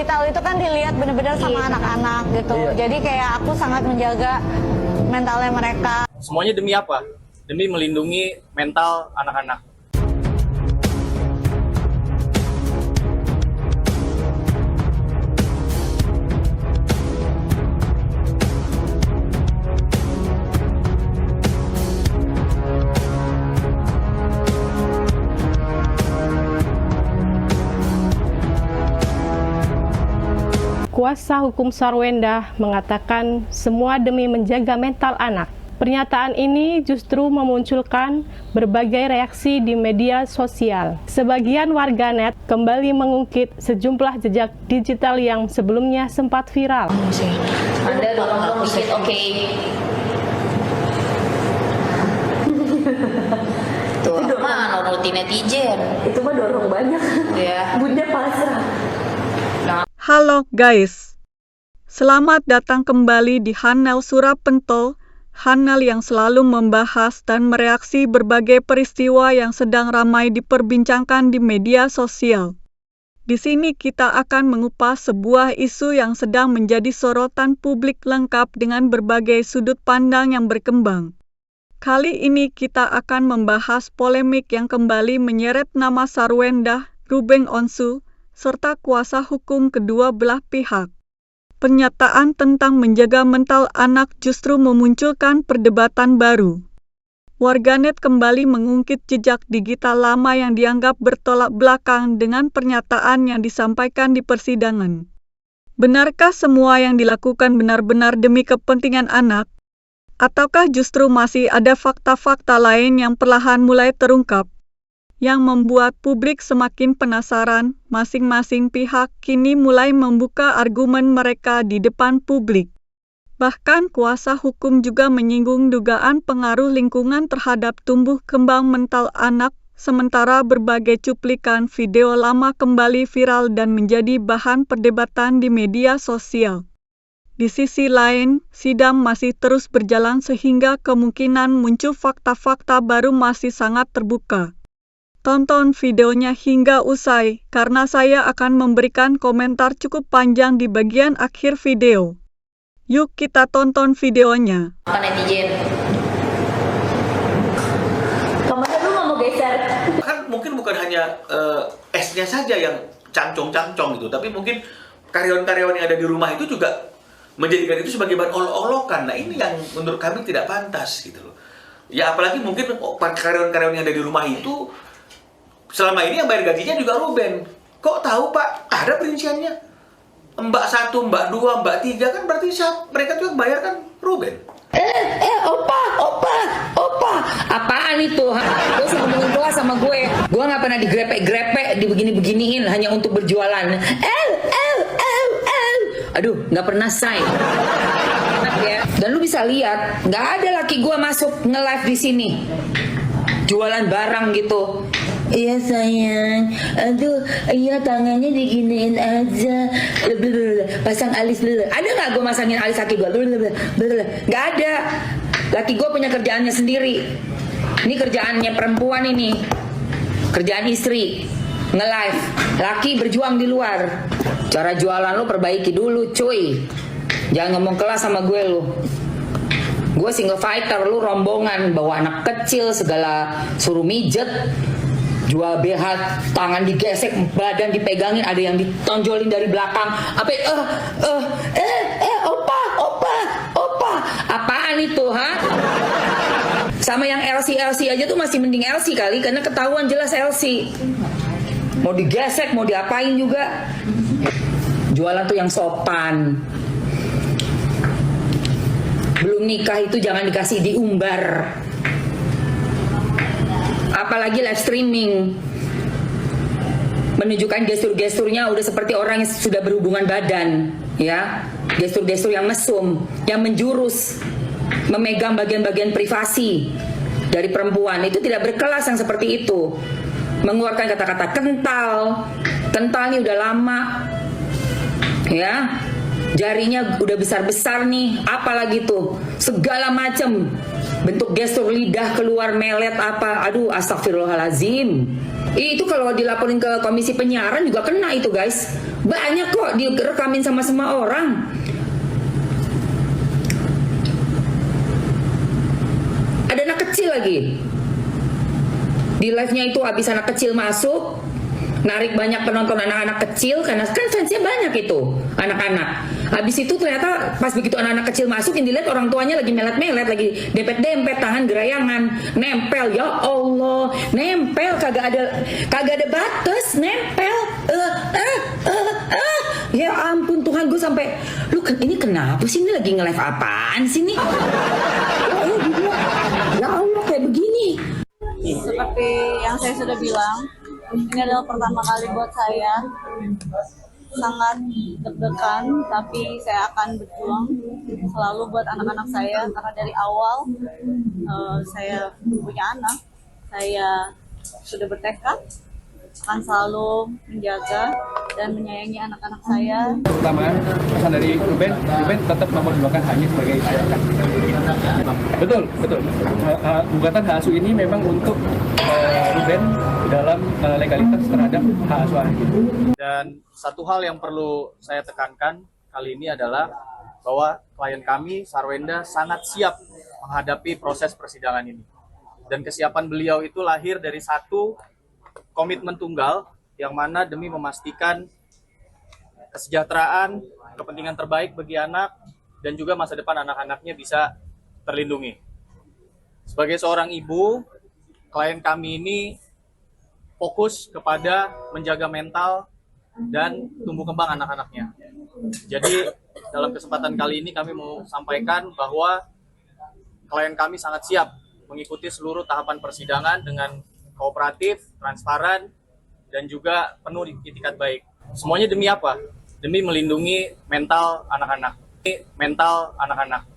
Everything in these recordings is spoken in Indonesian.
digital itu kan dilihat bener-bener sama anak-anak gitu. Jadi kayak aku sangat menjaga mentalnya mereka. Semuanya demi apa? Demi melindungi mental anak-anak. Kuasa hukum Sarwenda mengatakan semua demi menjaga mental anak. Pernyataan ini justru memunculkan berbagai reaksi di media sosial. Sebagian warganet kembali mengungkit sejumlah jejak digital yang sebelumnya sempat viral. Anda dorong dikit, oke. Tuh, mana nuruti netizen? Itu mah dorong banyak. Ya. Bunda pasrah. Halo guys, selamat datang kembali di Hanel Surapentol, Hanel yang selalu membahas dan mereaksi berbagai peristiwa yang sedang ramai diperbincangkan di media sosial. Di sini kita akan mengupas sebuah isu yang sedang menjadi sorotan publik lengkap dengan berbagai sudut pandang yang berkembang. Kali ini kita akan membahas polemik yang kembali menyeret nama Sarwenda, Ruben Onsu, serta kuasa hukum kedua belah pihak. Pernyataan tentang menjaga mental anak justru memunculkan perdebatan baru. Warganet kembali mengungkit jejak digital lama yang dianggap bertolak belakang dengan pernyataan yang disampaikan di persidangan. Benarkah semua yang dilakukan benar-benar demi kepentingan anak? Ataukah justru masih ada fakta-fakta lain yang perlahan mulai terungkap? Yang membuat publik semakin penasaran, masing-masing pihak kini mulai membuka argumen mereka di depan publik. Bahkan kuasa hukum juga menyinggung dugaan pengaruh lingkungan terhadap tumbuh kembang mental anak, sementara berbagai cuplikan video lama kembali viral dan menjadi bahan perdebatan di media sosial. Di sisi lain, sidang masih terus berjalan sehingga kemungkinan muncul fakta-fakta baru masih sangat terbuka. Tonton videonya hingga usai, karena saya akan memberikan komentar cukup panjang di bagian akhir video. Yuk kita tonton videonya. Apa netizen? Kamarnya lu nggak mau geser. Kan mungkin bukan hanya S-nya saja yang cancong-cancong gitu, tapi mungkin karyawan-karyawan yang ada di rumah itu juga menjadikan itu sebagai bahan olok-olokan. Nah ini yang menurut kami tidak pantas gitu loh. Ya apalagi mungkin karyawan-karyawan yang ada di rumah itu selama ini yang bayar gajinya juga Ruben. Kok tahu Pak? Ada perinciannya. Mbak 1, Mbak 2, Mbak 3 kan berarti mereka juga bayar kan Ruben. Opa. Apaan itu? Gue sih ngomongin kelas sama gue. Gue nggak pernah digrepe-grepe, dibegini-beginiin hanya untuk berjualan. Aduh, nggak pernah say. Dan lu bisa lihat, nggak ada laki gue masuk nge-live di sini. Jualan barang gitu. Iya sayang, aduh, iya tangannya diginiin aja, pasang alis dulu. Ada nggak gue masangin alis laki gue? Nggak ada. Laki gue punya kerjaannya sendiri. Ini kerjaannya perempuan ini, kerjaan istri, nge-live. Laki berjuang di luar. Cara jualan lo perbaiki dulu, cuy. Jangan ngomong kelas sama gue lo. Gue single fighter, lu rombongan, bawa anak kecil segala suruh mijet. Jual BH, tangan digesek, badan dipegangin, ada yang ditonjolin dari belakang. Opa. Apaan itu, ha? Sama yang LC aja tuh masih mending LC kali, karena ketahuan jelas LC. Mau digesek, mau diapain juga. Jualan tuh yang sopan. Belum nikah itu jangan dikasih diumbar. Apalagi live streaming, menunjukkan gestur-gesturnya udah seperti orang yang sudah berhubungan badan, ya, gestur-gestur yang mesum, yang menjurus, memegang bagian-bagian privasi dari perempuan. Itu tidak berkelas yang seperti itu. Mengeluarkan kata-kata kental nih udah lama, ya, jarinya udah besar-besar nih, apalagi tuh, segala macam. Bentuk gestur lidah keluar melet apa, aduh astagfirullahalazim. Itu kalau dilaporin ke komisi penyiaran juga kena itu guys. Banyak kok direkamin sama semua orang. Ada anak kecil lagi. Di live-nya itu habis anak kecil masuk, narik banyak penonton anak-anak kecil karena kan fansnya banyak itu anak-anak. Habis itu ternyata pas begitu anak-anak kecil masuk, yang dilihat orang tuanya lagi melet-melet, lagi dempet-dempet, tangan gerayangan, nempel. Ya Allah, nempel kagak ada batas, nempel. Ya ampun Tuhan, gue sampai lu ini kenapa sih, ini lagi nge-live apaan sih nih? Ya Allah kayak begini. Seperti yang saya sudah bilang, ini adalah pertama kali buat saya. Sangat deg-degan, tapi saya akan berjuang selalu buat anak-anak saya, karena dari awal saya punya anak, saya sudah bertekad akan selalu menjaga dan menyayangi anak-anak saya. Pertama, pesan dari Ruben tetap memperjuangkan HAMI sebagai ayah. Betul. Gugatan hak asuh ini memang untuk Ruben dalam legalitas terhadap hak asuh anak. Dan satu hal yang perlu saya tekankan kali ini adalah bahwa klien kami, Sarwenda, sangat siap menghadapi proses persidangan ini. Dan kesiapan beliau itu lahir dari satu komitmen tunggal, yang mana demi memastikan kesejahteraan, kepentingan terbaik bagi anak, dan juga masa depan anak-anaknya bisa terlindungi. Sebagai seorang ibu, klien kami ini fokus kepada menjaga mental dan tumbuh kembang anak-anaknya. Jadi dalam kesempatan kali ini kami mau sampaikan bahwa klien kami sangat siap mengikuti seluruh tahapan persidangan dengan kooperatif, transparan, dan juga penuh itikat baik. Semuanya demi apa? Demi melindungi mental anak-anak. Mental anak-anak.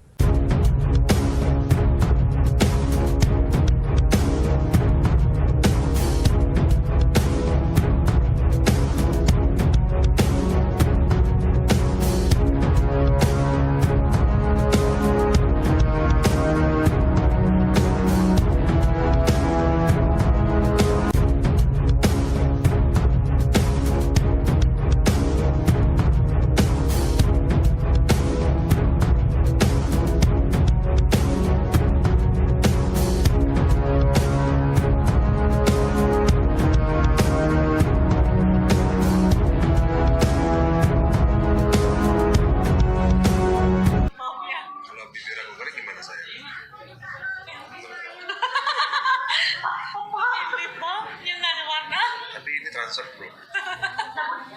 transfer bro.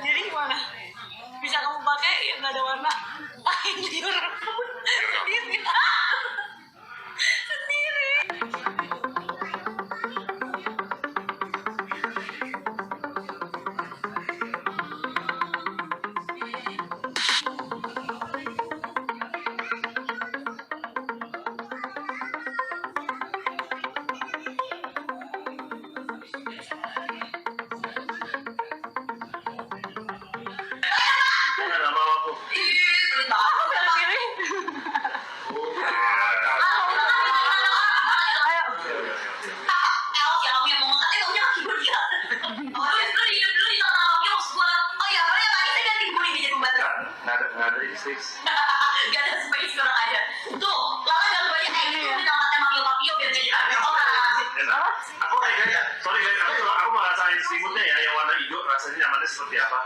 Jadi gimana? Bisa kamu pakai yang nggak ada warna? Anjir. Sendiri. Nggak ada space. Gak ada space kurang aja. Tuh, Lala jangan banyak kayak gitu. Udah ngamatin Mapio biar gak jadi orang. Aku kayak gaya. Sorry guys, aku mau rasain selimutnya ya, yang warna hijau. Rasanya nyamannya seperti apa?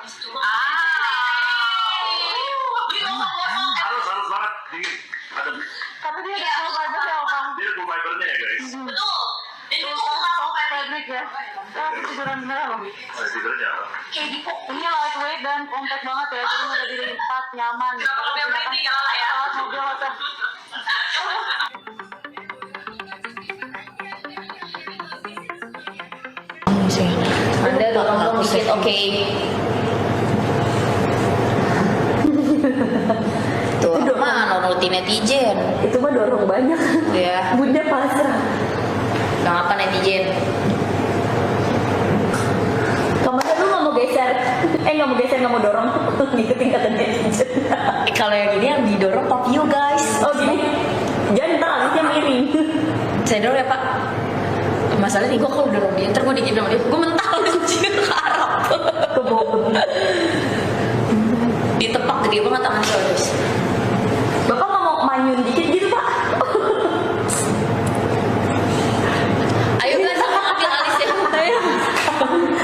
Halus banget. Dingin. Ada. Tapi dia ada full fiber ya, Bang? Dia ada full fibernya ya guys. Betul. Dan itu full fabric ya. Tapi tiduran beneran loh. Tidurnya apa? Kayak di kok. Ini lightweight dan compact banget ya. Jadi mudah dilipat, nyaman. Kenapa lebih yang ini ya, Lala ya? Alas mobil hotel. Anda dorong dikit, oke. Tuh, mah nurutin netizen. Itu mah dorong banyak. Ya. Bunda pasrah. Gak apa netizen. Kamu aja lu nggak mau geser. Nggak mau geser, nggak mau dorong. Ngikutin kata netizen. Kalau yang ini yang didorong Papio guys. Oh gini. Jangan ntar alisnya miring. Saya dorong ya Pak. Masalahnya gue kalau dorong dia, ntar gue dikit sama dia, gue mental anjir, harap. gede banget tangan Saudus. Bapak nggak mau manyun dikit gitu Pak? Ayo guys, sama ambil alisnya.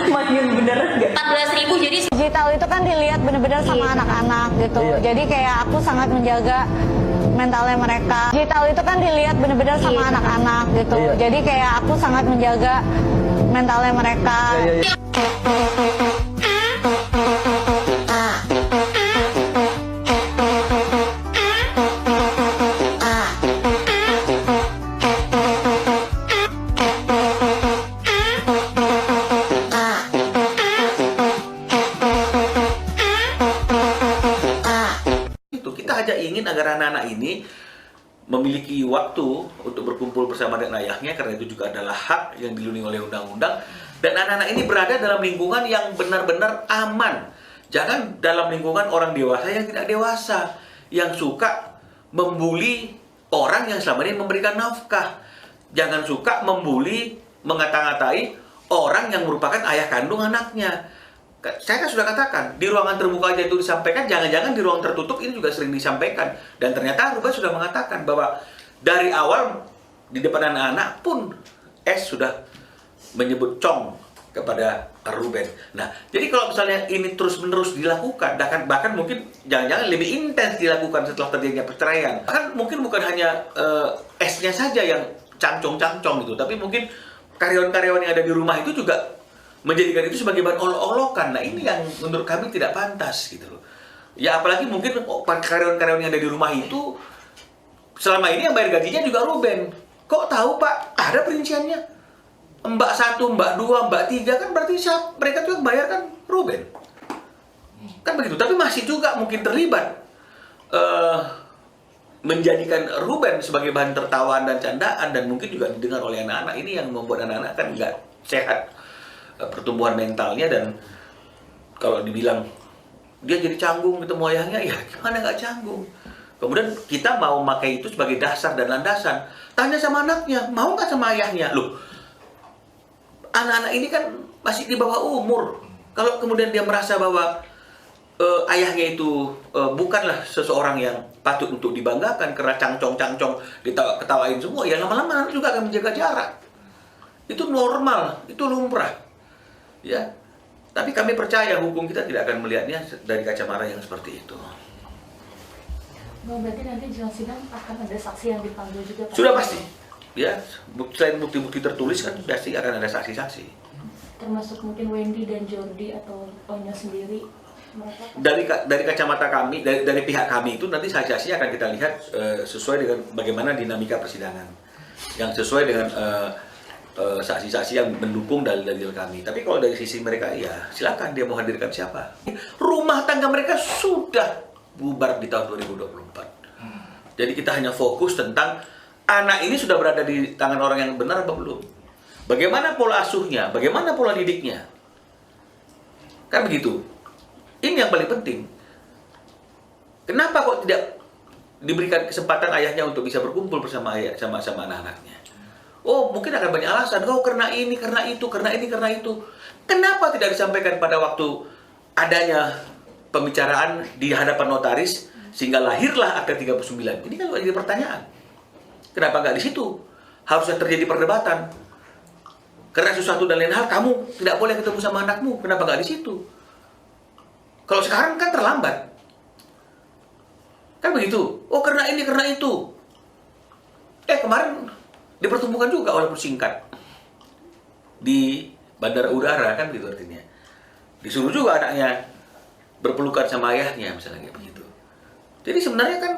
Manyun beneran gak? 14.000 jadi Digital itu kan dilihat bener-bener sama anak-anak gitu. Jadi kayak aku sangat menjaga mentalnya mereka. Digital itu kan dilihat bener-bener sama anak-anak gitu. Jadi kayak aku sangat menjaga mentalnya mereka. Kita hanya ingin agar anak-anak ini memiliki waktu untuk berkumpul bersama dengan ayahnya, karena itu juga adalah hak yang dilindungi oleh undang-undang. Dan anak-anak ini berada dalam lingkungan yang benar-benar aman. Jangan dalam lingkungan orang dewasa yang tidak dewasa, yang suka membuli orang yang selama ini memberikan nafkah. Jangan suka membuli, mengata-ngatai orang yang merupakan ayah kandung anaknya. Saya kan sudah katakan, di ruangan terbuka aja itu disampaikan, jangan-jangan di ruang tertutup ini juga sering disampaikan. Dan ternyata Ruben sudah mengatakan bahwa dari awal di depan anak-anak pun S sudah menyebut Cong kepada Ruben. Nah, jadi kalau misalnya ini terus-menerus dilakukan, bahkan mungkin jangan-jangan lebih intens dilakukan setelah terjadinya perceraian. Bahkan mungkin bukan hanya S-nya saja yang cangcong-cangcong gitu, tapi mungkin karyawan-karyawan yang ada di rumah itu juga menjadikan itu sebagai bahan olok-olokan. Nah, ini yang menurut kami tidak pantas gitu loh. Ya apalagi mungkin karyawan-karyawan yang ada di rumah itu selama ini yang bayar gajinya juga Ruben. Kok tahu Pak? Ada perinciannya. Mbak 1, Mbak 2, Mbak 3 kan berarti mereka tuh yang bayar kan Ruben. Kan begitu. Tapi masih juga mungkin terlibat menjadikan Ruben sebagai bahan tertawaan dan candaan, dan mungkin juga didengar oleh anak-anak. Ini yang membuat anak-anak kan nggak sehat pertumbuhan mentalnya. Dan kalau dibilang dia jadi canggung ketemu ayahnya, ya gimana nggak canggung? Kemudian kita mau pakai itu sebagai dasar dan landasan. Tanya sama anaknya, mau nggak sama ayahnya? Loh, anak-anak ini kan masih di bawah umur. Kalau kemudian dia merasa bahwa ayahnya itu bukanlah seseorang yang patut untuk dibanggakan karena cangcong-cangcong ketawain semua, ya lama-lama anak juga akan menjaga jarak. Itu normal, itu lumrah. Ya, tapi kami percaya hukum kita tidak akan melihatnya dari kacamata yang seperti itu. berarti nanti jelang sidang akan ada saksi yang dipanggil juga Pak? Sudah pasti. Ya, selain bukti-bukti tertulis kan pasti akan ada saksi-saksi. Termasuk mungkin Wendy dan Jordi atau Onyo sendiri, mereka Dari kacamata kami, dari pihak kami itu nanti saksi-saksi akan kita lihat sesuai dengan bagaimana dinamika persidangan, yang sesuai dengan saksi-saksi yang mendukung dalil-dalil kami. Tapi kalau dari sisi mereka, ya silakan dia mau hadirkan siapa. Rumah tangga mereka sudah bubar di tahun 2024. Jadi kita hanya fokus tentang anak ini sudah berada di tangan orang yang benar atau belum. Bagaimana pola asuhnya, bagaimana pola didiknya. Kan begitu. Ini yang paling penting. Kenapa kok tidak diberikan kesempatan ayahnya untuk bisa berkumpul bersama ayah, sama anak-anaknya? Oh, mungkin akan banyak alasan. Oh, karena ini, karena itu, karena ini, karena itu. Kenapa tidak disampaikan pada waktu adanya pembicaraan di hadapan notaris sehingga lahirlah Akta 39? Ini kan jadi pertanyaan. Kenapa nggak di situ? Harusnya terjadi perdebatan. Karena sesuatu dan lain hal kamu tidak boleh ketemu sama anakmu. Kenapa nggak di situ? Kalau sekarang kan terlambat. Kan begitu. Oh, karena ini, karena itu. Kemarin dipertemukan juga walaupun singkat di bandara udara, kan gitu artinya. Disuruh juga anaknya berpelukan sama ayahnya misalnya kayak begitu. Jadi sebenarnya kan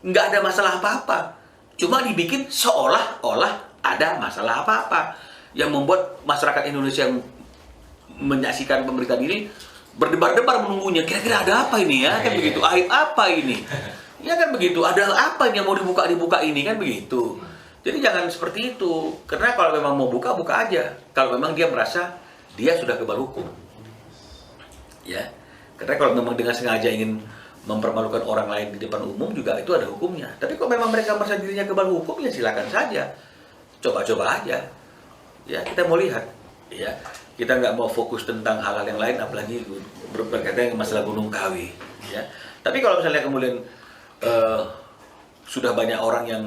nggak ada masalah apa-apa, cuma dibikin seolah-olah ada masalah apa-apa yang membuat masyarakat Indonesia yang menyaksikan pemberitaan ini berdebar-debar menunggunya. Kira-kira ada apa ini ya, kan begitu. Aib apa ini? Ya kan begitu. Ada apa yang mau dibuka ini, kan begitu. Jadi jangan seperti itu. Karena kalau memang mau buka, buka aja. Kalau memang dia merasa dia sudah kebal hukum. Ya. Karena kalau memang dengan sengaja ingin mempermalukan orang lain di depan umum juga itu ada hukumnya. Tapi kalau memang mereka merasa dirinya kebal hukum, ya silakan saja. Coba-coba aja. Ya, kita mau lihat. Ya. kita nggak mau fokus tentang hal-hal yang lain, apalagi berkaitan dengan masalah Gunung Kawi. Ya. Tapi kalau misalnya kemudian sudah banyak orang yang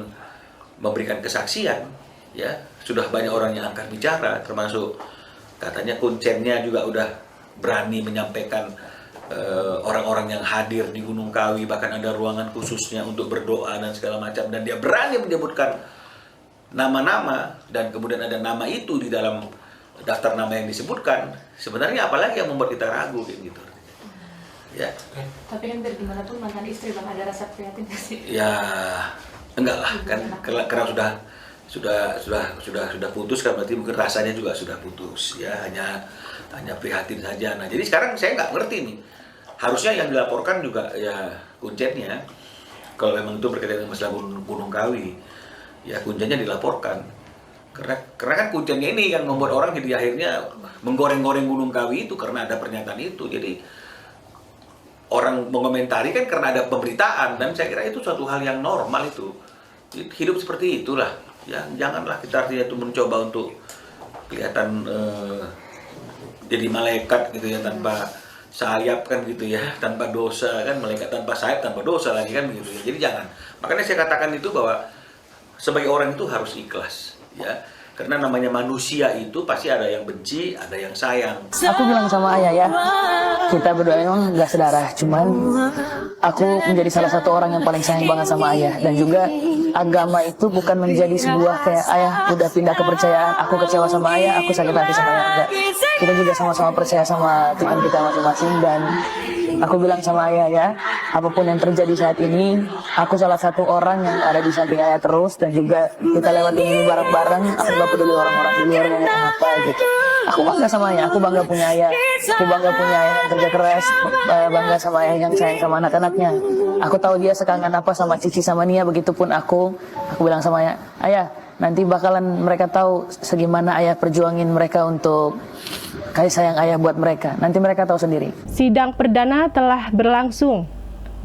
memberikan kesaksian, ya, sudah banyak orang yang angkat bicara, termasuk katanya kuncennya juga udah berani menyampaikan orang-orang yang hadir di Gunung Kawi, bahkan ada ruangan khususnya untuk berdoa dan segala macam, dan dia berani menyebutkan nama-nama, dan kemudian ada nama itu di dalam daftar nama yang disebutkan. Sebenarnya apalagi yang membuat kita ragu kayak gitu. Ya. Tapi kan dari gimana pun mantan istri Bang, ada rasa prihatin nggak sih? Ya, enggak lah, kan karena sudah putus kan, berarti mungkin rasanya juga sudah putus, ya, hanya prihatin saja. Nah, jadi sekarang saya nggak ngerti nih, harusnya yang dilaporkan juga ya kuncennya, kalau memang itu berkaitan dengan masalah Gunung Kawi, ya kuncennya dilaporkan, karena kan kuncennya ini yang membuat orang jadi akhirnya menggoreng-goreng Gunung Kawi itu karena ada pernyataan itu. Jadi orang mengomentari kan karena ada pemberitaan, dan saya kira itu suatu hal yang normal itu. Hidup seperti itulah. Ya, janganlah kita artinya itu mencoba untuk kelihatan jadi malaikat gitu ya, tanpa sayap kan gitu ya, tanpa dosa kan, malaikat tanpa sayap tanpa dosa lagi kan begitu ya. Jadi jangan. Makanya saya katakan itu bahwa sebagai orang itu harus ikhlas, ya. Karena namanya manusia itu pasti ada yang benci, ada yang sayang. Aku bilang sama ayah ya, kita berdua memang gak sedarah, cuman aku menjadi salah satu orang yang paling sayang banget sama ayah. Dan juga agama itu bukan menjadi sebuah kayak ayah udah pindah kepercayaan, aku kecewa sama ayah, aku sakit hati sama ayah. Enggak. Kita juga sama-sama percaya sama Tuhan kita masing-masing. Dan aku bilang sama ayah ya, apapun yang terjadi saat ini, aku salah satu orang yang ada di samping ayah terus. Dan juga kita lewatin ini bareng-bareng, aku gak peduli orang-orang di luar ngomong apa gitu. Aku bangga sama ayah, aku bangga punya ayah. Aku bangga punya ayah yang kerja keras, bangga sama ayah yang sayang sama anak-anaknya. Aku tahu dia sekangen apa sama Cici sama Nia, begitupun aku bilang sama ayah, ayah, nanti bakalan mereka tahu segimana ayah perjuangin mereka untuk kasih sayang ayah buat mereka. Nanti mereka tahu sendiri. Sidang perdana telah berlangsung,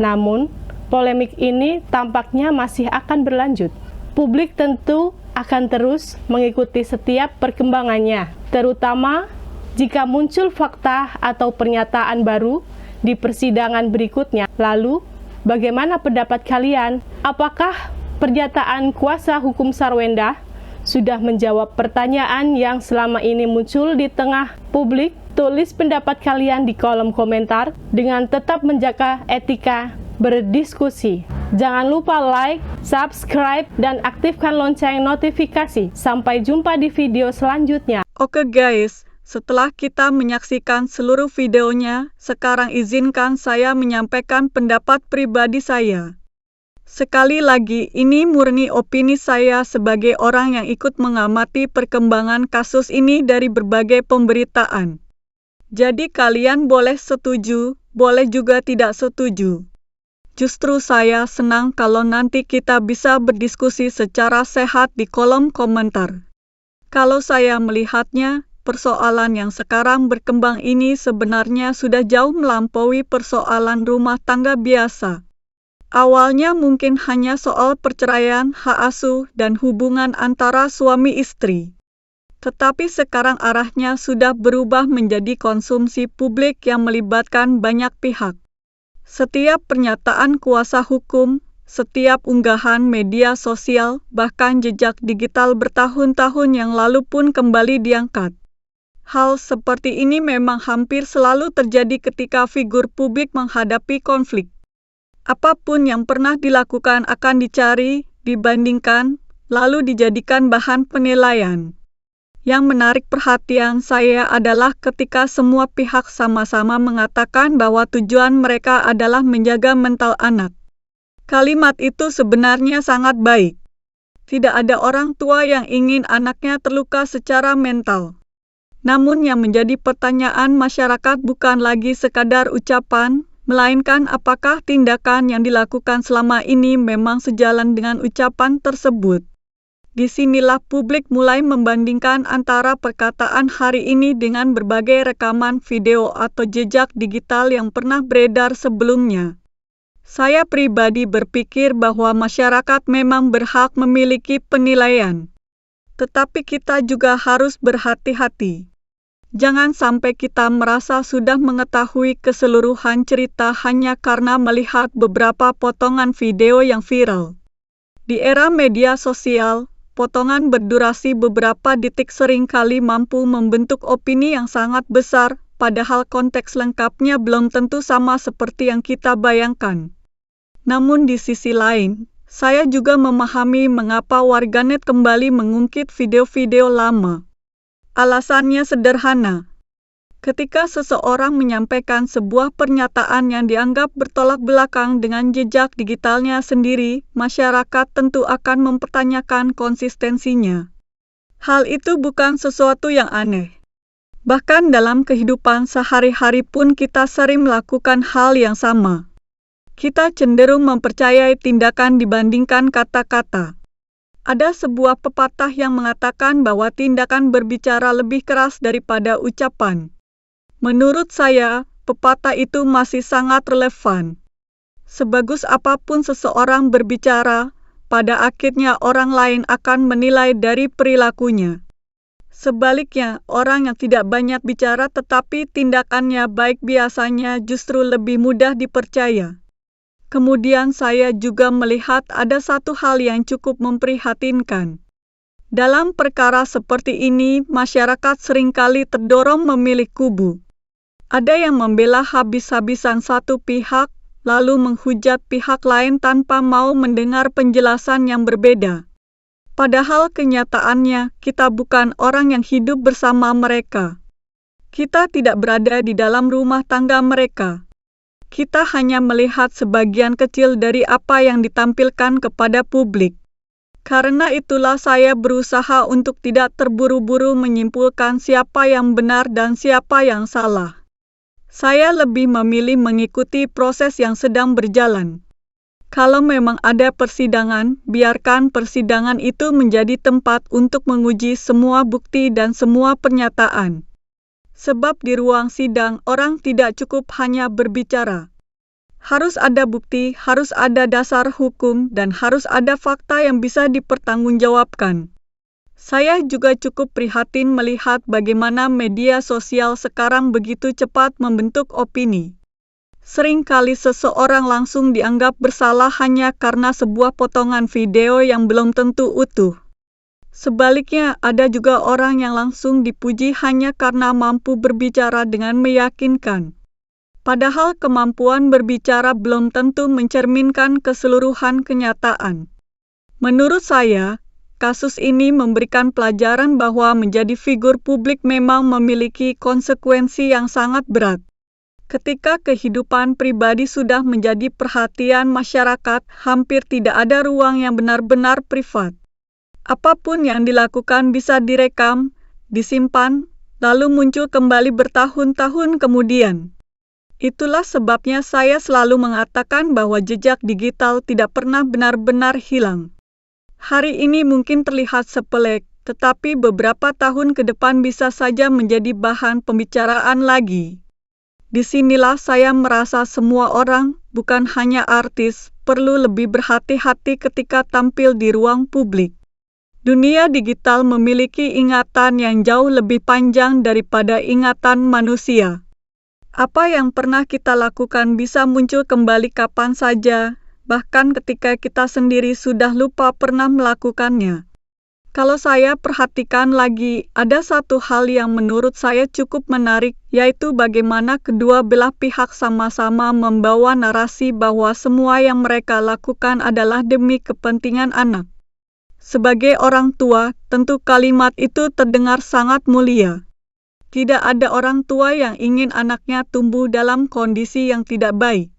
namun polemik ini tampaknya masih akan berlanjut. Publik tentu akan terus mengikuti setiap perkembangannya, terutama jika muncul fakta atau pernyataan baru di persidangan berikutnya. Lalu, bagaimana pendapat kalian? Apakah pernyataan kuasa hukum Sarwenda sudah menjawab pertanyaan yang selama ini muncul di tengah publik? Tulis pendapat kalian di kolom komentar dengan tetap menjaga etika berdiskusi. Jangan lupa like, subscribe, dan aktifkan lonceng notifikasi. Sampai jumpa di video selanjutnya. Oke guys, setelah kita menyaksikan seluruh videonya, sekarang izinkan saya menyampaikan pendapat pribadi saya. Sekali lagi, ini murni opini saya sebagai orang yang ikut mengamati perkembangan kasus ini dari berbagai pemberitaan. Jadi kalian boleh setuju, boleh juga tidak setuju. Justru saya senang kalau nanti kita bisa berdiskusi secara sehat di kolom komentar. Kalau saya melihatnya, persoalan yang sekarang berkembang ini sebenarnya sudah jauh melampaui persoalan rumah tangga biasa. Awalnya mungkin hanya soal perceraian, hak asuh, dan hubungan antara suami istri. Tetapi sekarang arahnya sudah berubah menjadi konsumsi publik yang melibatkan banyak pihak. Setiap pernyataan kuasa hukum, setiap unggahan media sosial, bahkan jejak digital bertahun-tahun yang lalu pun kembali diangkat. Hal seperti ini memang hampir selalu terjadi ketika figur publik menghadapi konflik. Apapun yang pernah dilakukan akan dicari, dibandingkan, lalu dijadikan bahan penilaian. Yang menarik perhatian saya adalah ketika semua pihak sama-sama mengatakan bahwa tujuan mereka adalah menjaga mental anak. Kalimat itu sebenarnya sangat baik. Tidak ada orang tua yang ingin anaknya terluka secara mental. Namun yang menjadi pertanyaan masyarakat bukan lagi sekadar ucapan, melainkan apakah tindakan yang dilakukan selama ini memang sejalan dengan ucapan tersebut. Disinilah publik mulai membandingkan antara perkataan hari ini dengan berbagai rekaman video atau jejak digital yang pernah beredar sebelumnya. Saya pribadi berpikir bahwa masyarakat memang berhak memiliki penilaian. Tetapi kita juga harus berhati-hati. Jangan sampai kita merasa sudah mengetahui keseluruhan cerita hanya karena melihat beberapa potongan video yang viral. Di era media sosial, potongan berdurasi beberapa detik seringkali mampu membentuk opini yang sangat besar, padahal konteks lengkapnya belum tentu sama seperti yang kita bayangkan. Namun di sisi lain, saya juga memahami mengapa warganet kembali mengungkit video-video lama. Alasannya sederhana. Ketika seseorang menyampaikan sebuah pernyataan yang dianggap bertolak belakang dengan jejak digitalnya sendiri, masyarakat tentu akan mempertanyakan konsistensinya. Hal itu bukan sesuatu yang aneh. Bahkan dalam kehidupan sehari-hari pun kita sering melakukan hal yang sama. Kita cenderung mempercayai tindakan dibandingkan kata-kata. Ada sebuah pepatah yang mengatakan bahwa tindakan berbicara lebih keras daripada ucapan. Menurut saya, pepatah itu masih sangat relevan. Sebagus apapun seseorang berbicara, pada akhirnya orang lain akan menilai dari perilakunya. Sebaliknya, orang yang tidak banyak bicara tetapi tindakannya baik biasanya justru lebih mudah dipercaya. Kemudian saya juga melihat ada satu hal yang cukup memprihatinkan. Dalam perkara seperti ini, masyarakat seringkali terdorong memilih kubu. Ada yang membela habis-habisan satu pihak, lalu menghujat pihak lain tanpa mau mendengar penjelasan yang berbeda. Padahal kenyataannya, kita bukan orang yang hidup bersama mereka. Kita tidak berada di dalam rumah tangga mereka. Kita hanya melihat sebagian kecil dari apa yang ditampilkan kepada publik. Karena itulah saya berusaha untuk tidak terburu-buru menyimpulkan siapa yang benar dan siapa yang salah. Saya lebih memilih mengikuti proses yang sedang berjalan. Kalau memang ada persidangan, biarkan persidangan itu menjadi tempat untuk menguji semua bukti dan semua pernyataan. Sebab di ruang sidang orang tidak cukup hanya berbicara. Harus ada bukti, harus ada dasar hukum, dan harus ada fakta yang bisa dipertanggungjawabkan. Saya juga cukup prihatin melihat bagaimana media sosial sekarang begitu cepat membentuk opini. Seringkali seseorang langsung dianggap bersalah hanya karena sebuah potongan video yang belum tentu utuh. Sebaliknya, ada juga orang yang langsung dipuji hanya karena mampu berbicara dengan meyakinkan. Padahal kemampuan berbicara belum tentu mencerminkan keseluruhan kenyataan. Menurut saya, kasus ini memberikan pelajaran bahwa menjadi figur publik memang memiliki konsekuensi yang sangat berat. Ketika kehidupan pribadi sudah menjadi perhatian masyarakat, hampir tidak ada ruang yang benar-benar privat. Apapun yang dilakukan bisa direkam, disimpan, lalu muncul kembali bertahun-tahun kemudian. Itulah sebabnya saya selalu mengatakan bahwa jejak digital tidak pernah benar-benar hilang. Hari ini mungkin terlihat sepele, tetapi beberapa tahun ke depan bisa saja menjadi bahan pembicaraan lagi. Disinilah saya merasa semua orang, bukan hanya artis, perlu lebih berhati-hati ketika tampil di ruang publik. Dunia digital memiliki ingatan yang jauh lebih panjang daripada ingatan manusia. Apa yang pernah kita lakukan bisa muncul kembali kapan saja, bahkan ketika kita sendiri sudah lupa pernah melakukannya. Kalau saya perhatikan lagi, ada satu hal yang menurut saya cukup menarik, yaitu bagaimana kedua belah pihak sama-sama membawa narasi bahwa semua yang mereka lakukan adalah demi kepentingan anak. Sebagai orang tua, tentu kalimat itu terdengar sangat mulia. Tidak ada orang tua yang ingin anaknya tumbuh dalam kondisi yang tidak baik.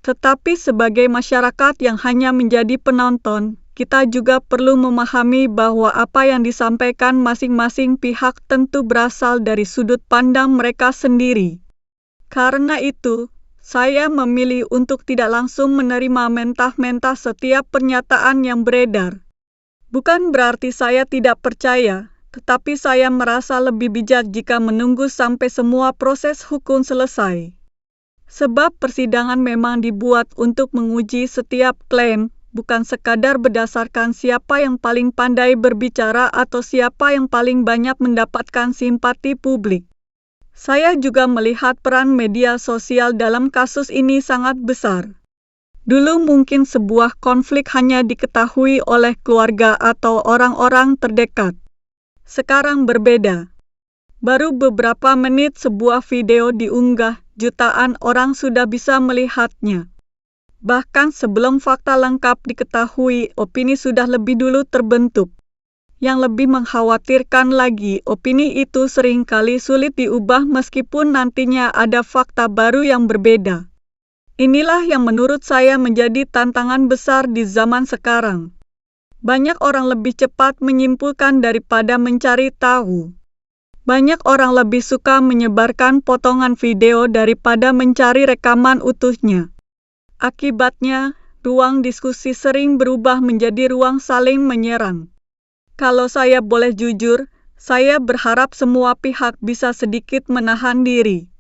Tetapi sebagai masyarakat yang hanya menjadi penonton, kita juga perlu memahami bahwa apa yang disampaikan masing-masing pihak tentu berasal dari sudut pandang mereka sendiri. Karena itu, saya memilih untuk tidak langsung menerima mentah-mentah setiap pernyataan yang beredar. Bukan berarti saya tidak percaya, tetapi saya merasa lebih bijak jika menunggu sampai semua proses hukum selesai. Sebab persidangan memang dibuat untuk menguji setiap klaim, bukan sekadar berdasarkan siapa yang paling pandai berbicara atau siapa yang paling banyak mendapatkan simpati publik. Saya juga melihat peran media sosial dalam kasus ini sangat besar. Dulu mungkin sebuah konflik hanya diketahui oleh keluarga atau orang-orang terdekat. Sekarang berbeda. Baru beberapa menit sebuah video diunggah, jutaan orang sudah bisa melihatnya. Bahkan sebelum fakta lengkap diketahui, opini sudah lebih dulu terbentuk. Yang lebih mengkhawatirkan lagi, opini itu seringkali sulit diubah meskipun nantinya ada fakta baru yang berbeda. Inilah yang menurut saya menjadi tantangan besar di zaman sekarang. Banyak orang lebih cepat menyimpulkan daripada mencari tahu. Banyak orang lebih suka menyebarkan potongan video daripada mencari rekaman utuhnya. Akibatnya, ruang diskusi sering berubah menjadi ruang saling menyerang. Kalau saya boleh jujur, saya berharap semua pihak bisa sedikit menahan diri.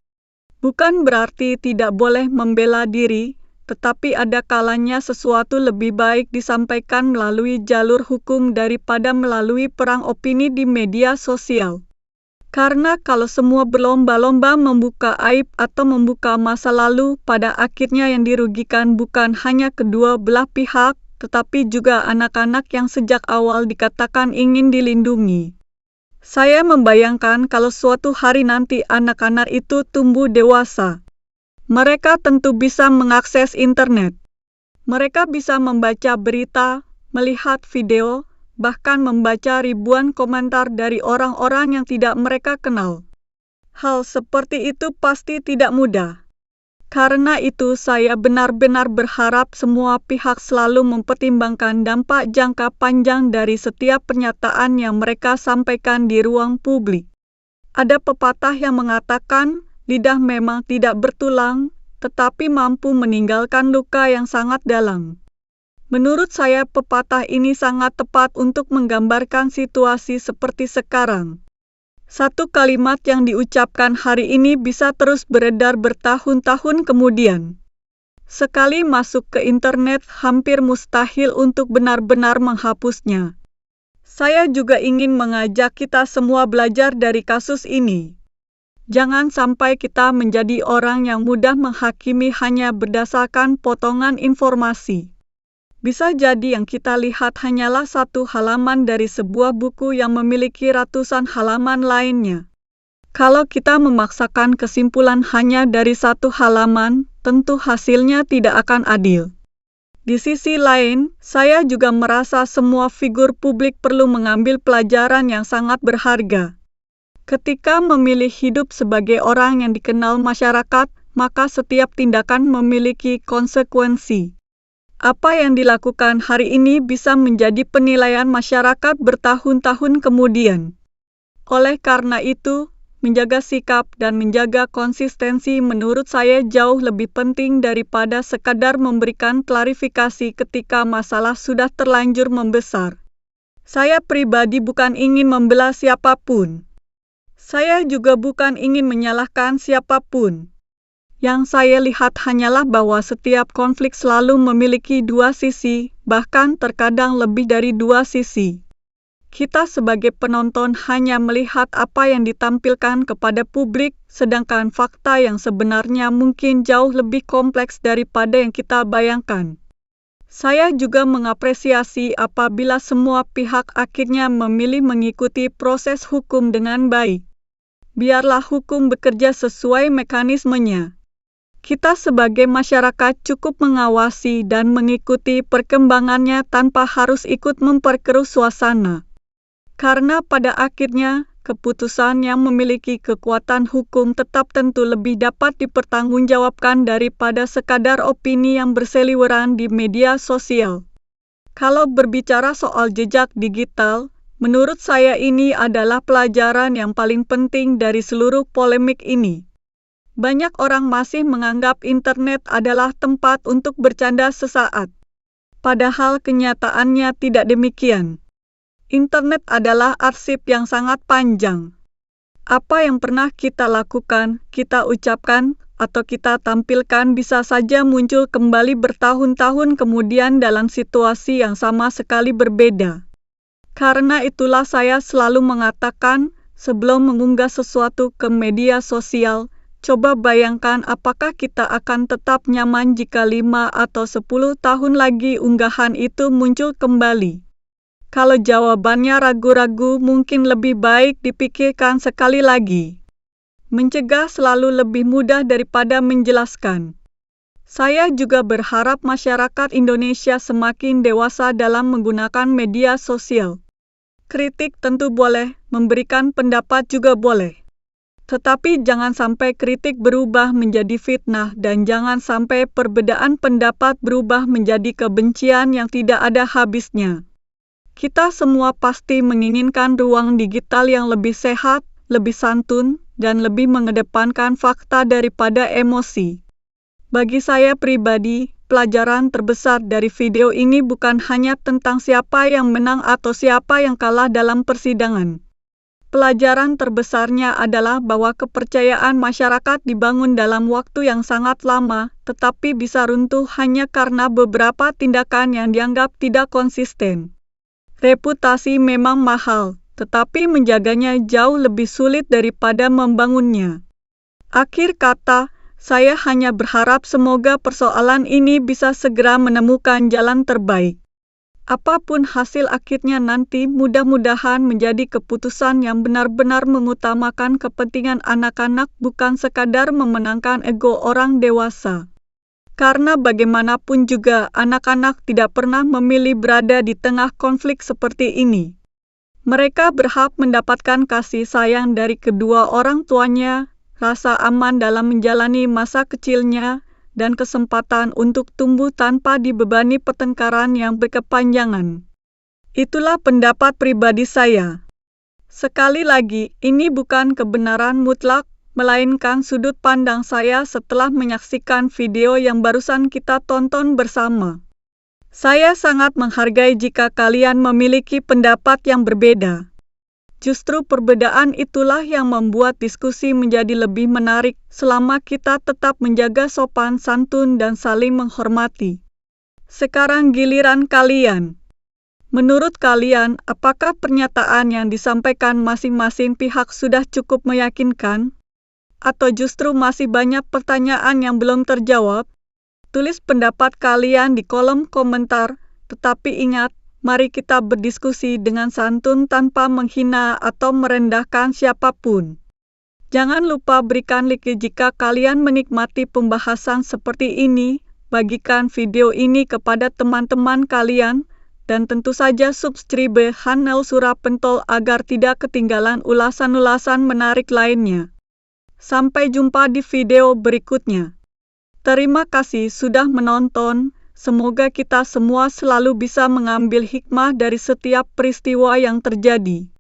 Bukan berarti tidak boleh membela diri, tetapi ada kalanya sesuatu lebih baik disampaikan melalui jalur hukum daripada melalui perang opini di media sosial. Karena kalau semua berlomba-lomba membuka aib atau membuka masa lalu, pada akhirnya yang dirugikan bukan hanya kedua belah pihak, tetapi juga anak-anak yang sejak awal dikatakan ingin dilindungi. Saya membayangkan kalau suatu hari nanti anak-anak itu tumbuh dewasa. Mereka tentu bisa mengakses internet. Mereka bisa membaca berita, melihat video, bahkan membaca ribuan komentar dari orang-orang yang tidak mereka kenal. Hal seperti itu pasti tidak mudah. Karena itu saya benar-benar berharap semua pihak selalu mempertimbangkan dampak jangka panjang dari setiap pernyataan yang mereka sampaikan di ruang publik. Ada pepatah yang mengatakan, lidah memang tidak bertulang, tetapi mampu meninggalkan luka yang sangat dalam. Menurut saya pepatah ini sangat tepat untuk menggambarkan situasi seperti sekarang. Satu kalimat yang diucapkan hari ini bisa terus beredar bertahun-tahun kemudian. Sekali masuk ke internet, hampir mustahil untuk benar-benar menghapusnya. Saya juga ingin mengajak kita semua belajar dari kasus ini. Jangan sampai kita menjadi orang yang mudah menghakimi hanya berdasarkan potongan informasi. Bisa jadi yang kita lihat hanyalah satu halaman dari sebuah buku yang memiliki ratusan halaman lainnya. Kalau kita memaksakan kesimpulan hanya dari satu halaman, tentu hasilnya tidak akan adil. Di sisi lain, saya juga merasa semua figur publik perlu mengambil pelajaran yang sangat berharga. Ketika memilih hidup sebagai orang yang dikenal masyarakat, maka setiap tindakan memiliki konsekuensi. Apa yang dilakukan hari ini bisa menjadi penilaian masyarakat bertahun-tahun kemudian. Oleh karena itu, menjaga sikap dan menjaga konsistensi menurut saya jauh lebih penting daripada sekadar memberikan klarifikasi ketika masalah sudah terlanjur membesar. Saya pribadi bukan ingin membela siapapun. Saya juga bukan ingin menyalahkan siapapun. Yang saya lihat hanyalah bahwa setiap konflik selalu memiliki dua sisi, bahkan terkadang lebih dari dua sisi. Kita sebagai penonton hanya melihat apa yang ditampilkan kepada publik, sedangkan fakta yang sebenarnya mungkin jauh lebih kompleks daripada yang kita bayangkan. Saya juga mengapresiasi apabila semua pihak akhirnya memilih mengikuti proses hukum dengan baik. Biarlah hukum bekerja sesuai mekanismenya. Kita sebagai masyarakat cukup mengawasi dan mengikuti perkembangannya tanpa harus ikut memperkeruh suasana. Karena pada akhirnya, keputusan yang memiliki kekuatan hukum tetap tentu lebih dapat dipertanggungjawabkan daripada sekadar opini yang berseliweran di media sosial. Kalau berbicara soal jejak digital, menurut saya ini adalah pelajaran yang paling penting dari seluruh polemik ini. Banyak orang masih menganggap internet adalah tempat untuk bercanda sesaat. Padahal kenyataannya tidak demikian. Internet adalah arsip yang sangat panjang. Apa yang pernah kita lakukan, kita ucapkan, atau kita tampilkan bisa saja muncul kembali bertahun-tahun kemudian dalam situasi yang sama sekali berbeda. Karena itulah saya selalu mengatakan, Sebelum mengunggah sesuatu ke media sosial, coba bayangkan apakah kita akan tetap nyaman jika 5 atau 10 tahun lagi unggahan itu muncul kembali. Kalau jawabannya ragu-ragu, mungkin lebih baik dipikirkan sekali lagi. Mencegah selalu lebih mudah daripada menjelaskan. Saya juga berharap masyarakat Indonesia semakin dewasa dalam menggunakan media sosial. Kritik tentu boleh, memberikan pendapat juga boleh. Tetapi jangan sampai kritik berubah menjadi fitnah dan jangan sampai perbedaan pendapat berubah menjadi kebencian yang tidak ada habisnya. Kita semua pasti menginginkan ruang digital yang lebih sehat, lebih santun, dan lebih mengedepankan fakta daripada emosi. Bagi saya pribadi, pelajaran terbesar dari video ini bukan hanya tentang siapa yang menang atau siapa yang kalah dalam persidangan. Pelajaran terbesarnya adalah bahwa kepercayaan masyarakat dibangun dalam waktu yang sangat lama, tetapi bisa runtuh hanya karena beberapa tindakan yang dianggap tidak konsisten. Reputasi memang mahal, tetapi menjaganya jauh lebih sulit daripada membangunnya. Akhir kata, saya hanya berharap semoga persoalan ini bisa segera menemukan jalan terbaik. Apapun hasil akhirnya nanti, mudah-mudahan menjadi keputusan yang benar-benar mengutamakan kepentingan anak-anak, bukan sekadar memenangkan ego orang dewasa. Karena bagaimanapun juga, anak-anak tidak pernah memilih berada di tengah konflik seperti ini. Mereka berhak mendapatkan kasih sayang dari kedua orang tuanya, rasa aman dalam menjalani masa kecilnya, dan kesempatan untuk tumbuh tanpa dibebani pertengkaran yang berkepanjangan. Itulah pendapat pribadi saya. Sekali lagi, ini bukan kebenaran mutlak, melainkan sudut pandang saya setelah menyaksikan video yang barusan kita tonton bersama. Saya sangat menghargai jika kalian memiliki pendapat yang berbeda. Justru perbedaan itulah yang membuat diskusi menjadi lebih menarik selama kita tetap menjaga sopan santun dan saling menghormati. Sekarang giliran kalian. Menurut kalian, apakah pernyataan yang disampaikan masing-masing pihak sudah cukup meyakinkan? Atau justru masih banyak pertanyaan yang belum terjawab? Tulis pendapat kalian di kolom komentar, tetapi ingat, mari kita berdiskusi dengan santun tanpa menghina atau merendahkan siapapun. Jangan lupa berikan like jika kalian menikmati pembahasan seperti ini, bagikan video ini kepada teman-teman kalian, dan tentu saja subscribe channel Surah Pentol agar tidak ketinggalan ulasan-ulasan menarik lainnya. Sampai jumpa di video berikutnya. Terima kasih sudah menonton. Semoga kita semua selalu bisa mengambil hikmah dari setiap peristiwa yang terjadi.